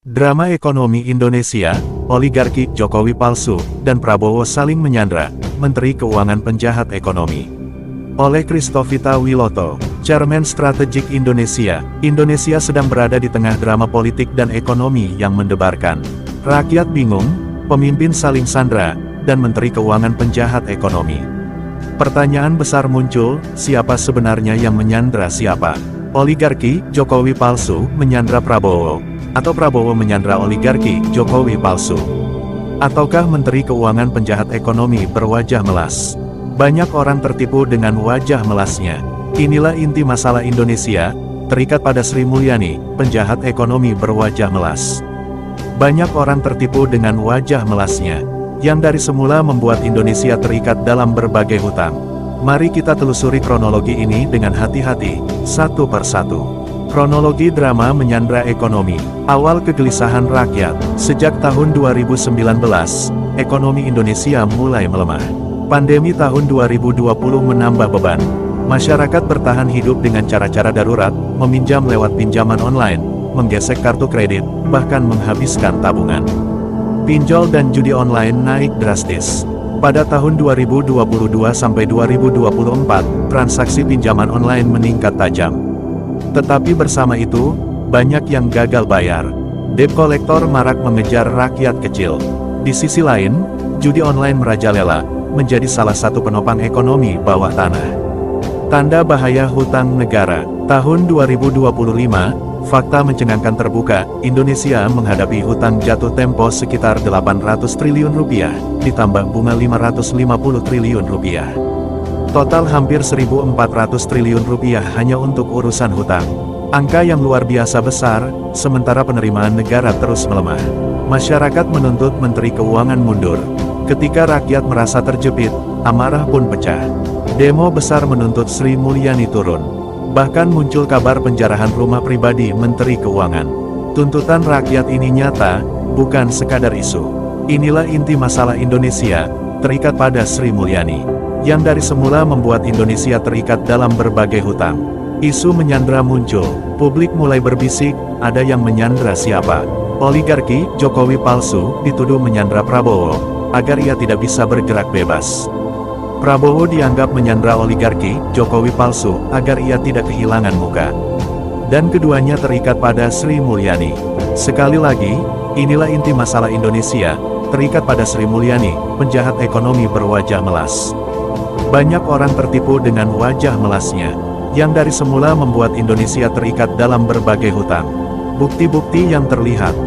Drama ekonomi Indonesia, oligarki Jokowi palsu, dan Prabowo saling menyandra, Menteri Keuangan penjahat ekonomi. Oleh Christovita Wiloto, Chairman Strategik Indonesia, Indonesia sedang berada di tengah drama politik dan ekonomi yang mendebarkan. Rakyat bingung, pemimpin saling sandra, dan Menteri Keuangan penjahat ekonomi. Pertanyaan besar muncul, siapa sebenarnya yang menyandra siapa? Oligarki Jokowi palsu menyandra Prabowo, atau Prabowo menyandra oligarki Jokowi palsu? Ataukah Menteri Keuangan penjahat ekonomi berwajah melas? Banyak orang tertipu dengan wajah melasnya. Inilah inti masalah Indonesia, terikat pada Sri Mulyani, penjahat ekonomi berwajah melas. Banyak orang tertipu dengan wajah melasnya, yang dari semula membuat Indonesia terikat dalam berbagai hutang. Mari kita telusuri kronologi ini dengan hati-hati, satu persatu. Kronologi drama menyandra ekonomi. Awal kegelisahan rakyat. Sejak tahun 2019, ekonomi Indonesia mulai melemah. Pandemi tahun 2020 menambah beban. Masyarakat bertahan hidup dengan cara-cara darurat, meminjam lewat pinjaman online, menggesek kartu kredit, bahkan menghabiskan tabungan. Pinjol dan judi online naik drastis. Pada tahun 2022 sampai 2024, transaksi pinjaman online meningkat tajam. Tetapi bersama itu, banyak yang gagal bayar. Debt collector marak mengejar rakyat kecil. Di sisi lain, judi online merajalela, menjadi salah satu penopang ekonomi bawah tanah. Tanda bahaya hutang negara. Tahun 2025, fakta mencengangkan terbuka, Indonesia menghadapi hutang jatuh tempo sekitar 800 triliun rupiah, ditambah bunga 550 triliun rupiah. Total hampir 1.400 triliun rupiah hanya untuk urusan hutang. Angka yang luar biasa besar, sementara penerimaan negara terus melemah. Masyarakat menuntut Menteri Keuangan mundur. Ketika rakyat merasa terjepit, amarah pun pecah. Demo besar menuntut Sri Mulyani turun. Bahkan muncul kabar penjarahan rumah pribadi Menteri Keuangan. Tuntutan rakyat ini nyata, bukan sekadar isu. Inilah inti masalah Indonesia, terikat pada Sri Mulyani, yang dari semula membuat Indonesia terikat dalam berbagai hutang. Isu menyandra muncul, publik mulai berbisik, ada yang menyandra siapa? Oligarki Jokowi palsu dituduh menyandra Prabowo, agar ia tidak bisa bergerak bebas. Prabowo dianggap menyandra oligarki Jokowi palsu agar ia tidak kehilangan muka. Dan keduanya terikat pada Sri Mulyani. Sekali lagi, inilah inti masalah Indonesia, terikat pada Sri Mulyani, penjahat ekonomi berwajah melas. Banyak orang tertipu dengan wajah melasnya, yang dari semula membuat Indonesia terikat dalam berbagai hutang. Bukti-bukti yang terlihat,